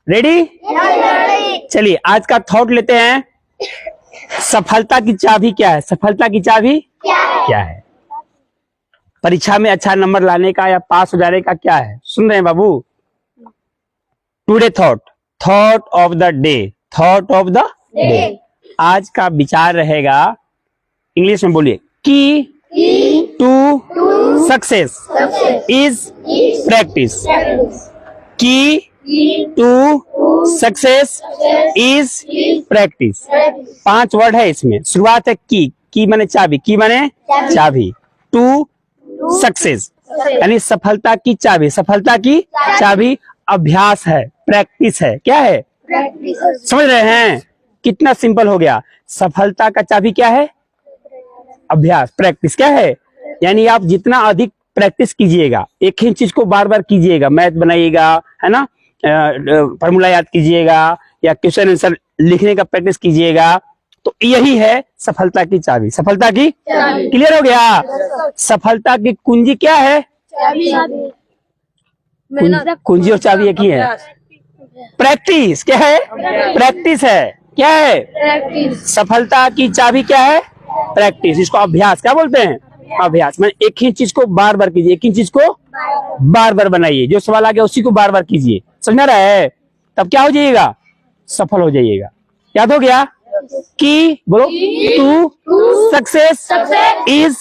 Ready? चलिए आज का थॉट लेते हैं। सफलता की चाबी क्या है? सफलता की चाबी क्या है? परीक्षा में अच्छा नंबर लाने का या पास हो जाने का क्या है? सुन रहे हैं बाबू? Today thought of the day, thought of the day. आज का विचार रहेगा, इंग्लिश में बोलिए, key to success is practice. Key to success is practice. 5 word है इसमें। शुरुआत है की माने चाबी, की माने चाबी। टू सक्सेस यानी सफलता की चाबी। सफलता की चाबी अभ्यास है, प्रैक्टिस है। क्या है? प्रैक्टिस। समझ रहे हैं? कितना सिंपल हो गया। सफलता का चाबी क्या है? अभ्यास, प्रैक्टिस। क्या है? यानी आप जितना अधिक प्रैक्टिस कीजिएगा, एक ही चीज को बार बार कीजिएगा, मैथ बनाइएगा, है ना, फॉर्मूला याद कीजिएगा या क्वेश्चन आंसर लिखने का प्रैक्टिस कीजिएगा, तो यही है सफलता की चाबी। सफलता की क्लियर हो गया? सफलता की कुंजी क्या है? कुंजी और चाबी एक ही है। प्रैक्टिस। क्या है? प्रैक्टिस है। क्या है? सफलता की चाबी क्या है? प्रैक्टिस। इसको अभ्यास क्या बोलते हैं? अभ्यास। मैंने एक ही चीज को बार बार कीजिए, एक ही चीज को बार बार बनाइए, जो सवाल आ गया उसी को बार बार कीजिए। समझ रहा है? तब क्या हो जाइएगा? सफल हो जाइएगा। याद हो गया? की बोलो, टू सक्सेस इज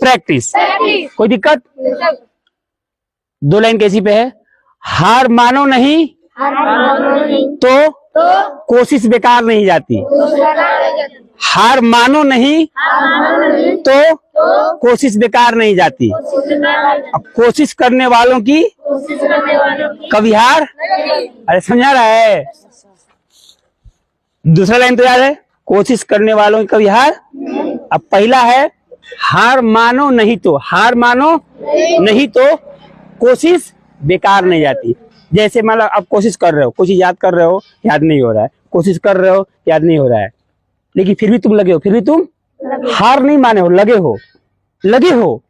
प्रैक्टिस। कोई दिक्कत? 2 लाइन कैसी पे है? हार मानो नहीं तो कोशिश बेकार नहीं जाती। हार मानो नहीं तो कोशिश बेकार नहीं जाती। अब कोशिश करने वालों की कभी हार। अरे समझा रहा है? दूसरा लाइन तो याद है? कोशिश करने वालों की कभी हार। अब पहला है हार मानो नहीं तो, हार मानो नहीं तो कोशिश बेकार नहीं जाती। जैसे मान लो आप कोशिश कर रहे हो, कोशिश याद कर रहे हो, याद नहीं हो रहा है, कोशिश कर रहे हो, याद नहीं हो रहा है, लेकिन फिर भी तुम लगे हो, फिर भी तुम हार नहीं माने हो, लगे हो।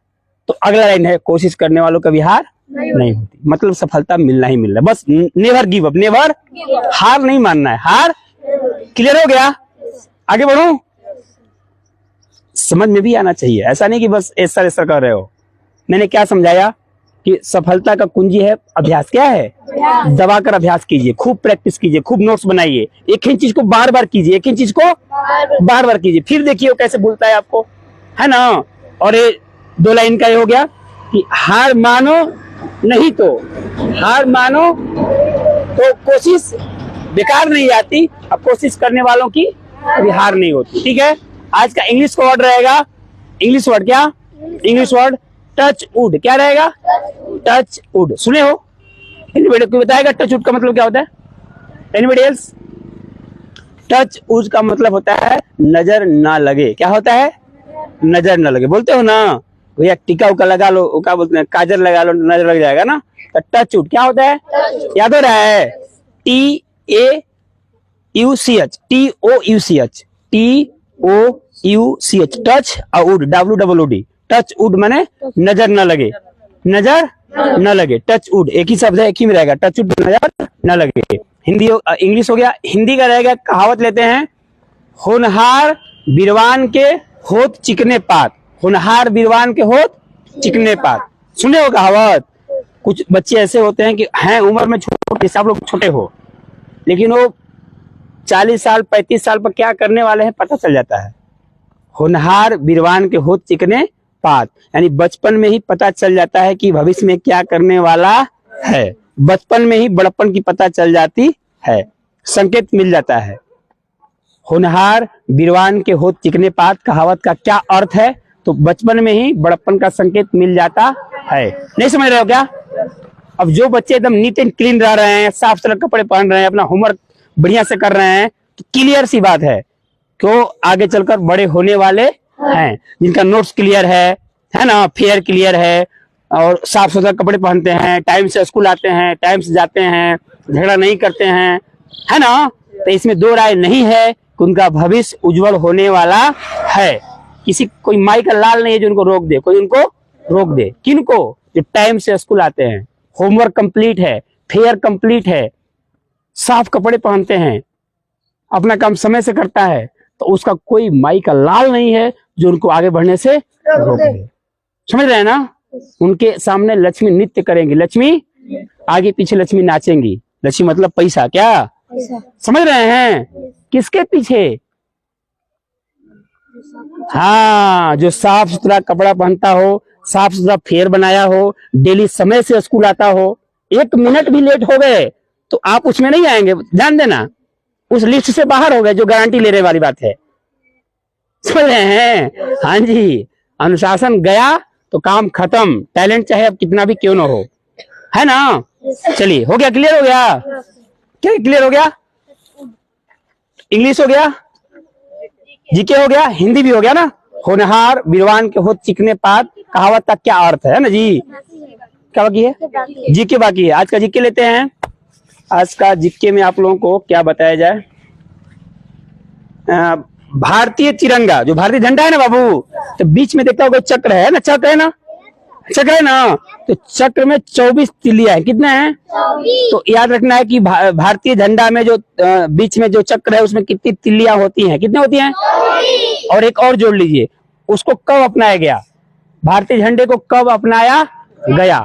तो अगला लाइन है कोशिश करने वालों कभी हार नहीं होती। मतलब सफलता मिलना ही मिलना है। बस नेवर गिव अप, नेवर, हार नहीं मानना है। हार क्लियर हो गया? आगे बढ़ो। समझ में भी आना चाहिए, ऐसा नहीं कि बस ऐसा कर रहे हो। मैंने क्या समझाया कि सफलता का कुंजी है अभ्यास। क्या है? दबाकर अभ्यास कीजिए, खूब प्रैक्टिस कीजिए, खूब नोट्स बनाइए, एक ही चीज को बार बार कीजिए, एक ही चीज को बार बार कीजिए, फिर देखिए कैसे भूलता है आपको, है ना। और ये 2 लाइन का ये हो गया कि हार मानो नहीं तो, हार मानो तो कोशिश बेकार नहीं जाती। अब कोशिश करने वालों की कभी हार नहीं होती। ठीक है? आज का इंग्लिश का वर्ड रहेगा, इंग्लिश वर्ड क्या? English word touch wood. क्या रहेगा? Touch wood. सुने हो? एनीबॉडी को बताएगा टच वुड का मतलब क्या होता है? Anybody else? टच वुड का मतलब होता है नजर ना लगे। क्या होता है? नजर ना लगे। बोलते हो ना भैया टीका उका लगा लो, क्या बोलते हैं, काजल लगा लो, नजर लग जाएगा ना। तो टच वुड क्या होता है? याद हो रहा है? TAUCH, TOUCH, TOUCH, touch wood, WWD। Touch wood माने नजर न लगे, नजर न लगे। टच वुड एक ही शब्द है, एक ही में रहेगा। टच वुड नजर न लगे। हिंदी इंग्लिश हो गया। हिंदी का रहेगा, कहावत लेते हैं, होनहार बीरवान के होत चिकने पात। होनहार बीरवान के होत चिकने पात। सुने हो कहावत? कुछ बच्चे ऐसे होते हैं कि हैं उम्र में छोटे, सब लोग छोटे हो, लेकिन वो 40 साल 35 साल पर क्या करने वाले हैं पता चल जाता है। होनहार बीरवान के होत चिकने पात, यानी बचपन में ही पता चल जाता है कि भविष्य में क्या करने वाला है। बचपन में ही बड़प्पन की पता चल जाती है, संकेत मिल जाता है। होनहार बीरवान के होत चिकने पात कहावत का क्या अर्थ है? तो बचपन में ही बड़प्पन का संकेत मिल जाता है। नहीं समझ रहे हो क्या? अब जो बच्चे एकदम नीट एंड क्लीन रह रहे हैं, साफ सुथरे कपड़े पहन रहे हैं, अपना होमवर्क बढ़िया से कर रहे हैं, तो क्लियर सी बात है क्यों आगे चलकर बड़े होने वाले हैं। जिनका नोट्स क्लियर है ना, फेयर क्लियर है, और साफ सुथरा कपड़े पहनते हैं, टाइम से स्कूल आते हैं, टाइम से जाते हैं, झगड़ा नहीं करते हैं, है ना। तो इसमें 2 राय नहीं है कि उनका भविष्य उज्जवल होने वाला है। किसी कोई माई का लाल नहीं है जो उनको रोक दे, कोई उनको रोक दे। किनको? जो टाइम से स्कूल आते हैं, होमवर्क कंप्लीट है, फेयर कंप्लीट है, साफ कपड़े पहनते हैं, अपना काम समय से करता है, तो उसका कोई माई का लाल नहीं है जो उनको आगे बढ़ने से रोक दे। समझ रहे हैं ना? उनके सामने लक्ष्मी नृत्य करेंगी, लक्ष्मी आगे पीछे लक्ष्मी नाचेंगी। लक्ष्मी मतलब पैसा, क्या समझ रहे हैं? किसके पीछे? हाँ, जो साफ सुथरा कपड़ा पहनता हो, साफ सुथरा फेर बनाया हो, डेली समय से स्कूल आता हो। 1 मिनट भी लेट हो गए तो आप उसमें नहीं आएंगे, ध्यान देना, उस लिस्ट से बाहर हो गए जो गारंटी लेने वाली बात है। समझ रहे हैं? हाँ जी, अनुशासन गया तो काम खत्म, टैलेंट चाहे अब कितना भी क्यों ना हो, है ना? चलिए, हो गया, क्लियर हो गया? क्या क्लियर हो गया? इंग्लिश हो गया, जीके हो गया, हिंदी भी हो गया ना। होनहार विद्वान के हो चिकने पात, कहावत का क्या अर्थ है ना जी? क्या बाकी है? जीके बाकी है। आज का जीके लेते हैं। आज का जीके में आप लोगों को क्या बताया जाए? भारतीय तिरंगा, जो भारतीय झंडा है ना बाबू, तो बीच में देखता होगा चक्र है ना, चक्र है ना, चक्र है ना, तो चक्र में 24 तिल्लियां है। कितने हैं? 24। तो याद रखना है कि भारतीय झंडा में जो बीच में जो चक्र है उसमें कितनी तिल्लियां होती हैं? कितने होती हैं? 24। और एक और जोड़ लीजिए, उसको कब अपनाया गया? भारतीय झंडे को कब अपनाया गया,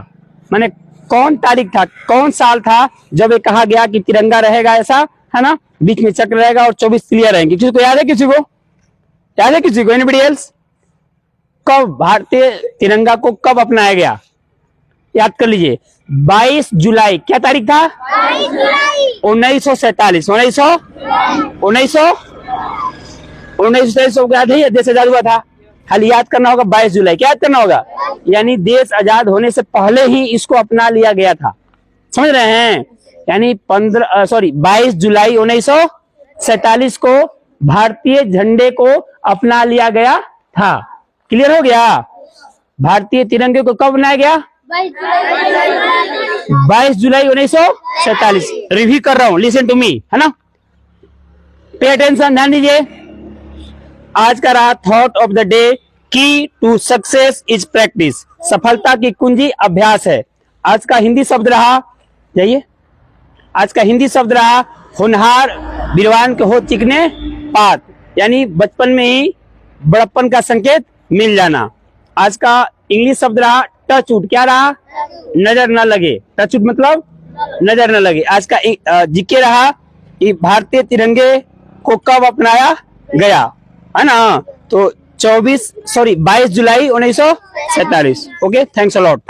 माने कौन तारीख था, कौन साल था जब ये कहा गया कि तिरंगा रहेगा, ऐसा है ना, बीच में चक्र रहेगा और 24 तिल्लियां रहेंगी। किसी को याद है? किसी को याद है? किसी को? Anybody else? कब भारतीय तिरंगा को कब अपनाया गया? याद कर लीजिए। 22 जुलाई, क्या तारीख था? 22 जुलाई 1947। 1947 को याद है, देश आजाद हुआ था। खाली याद करना होगा 22 जुलाई, क्या याद करना होगा? यानी देश आजाद होने से पहले ही इसको अपना लिया गया था। समझ रहे हैं? यानी 22 जुलाई 1947 को भारतीय झंडे को अपना लिया गया था। क्लियर हो गया? भारतीय तिरंगे को कब बनाया गया? 22 जुलाई 1947। रिव्यू कर रहा हूं, लिसन टू मी, है ना? पे अटेंशन, ध्यान दीजिए। आज का रहा थॉट ऑफ द डे, की टू सक्सेस इज प्रैक्टिस। सफलता की कुंजी अभ्यास है। आज का हिंदी शब्द रहा, जाइए, आज का हिंदी शब्द रहा होनहार विद्वान के हो चिकने पात, यानी बचपन में ही बड़प्पन का संकेत मिल जाना। आज का इंग्लिश शब्द रहा टच वुड, क्या रहा? नजर न लगे। टच वुड मतलब नजर न लगे। आज का जीके रहा कि भारतीय तिरंगे को कब अपनाया गया, है ना? तो 22 जुलाई 1947। Okay, thanks a lot.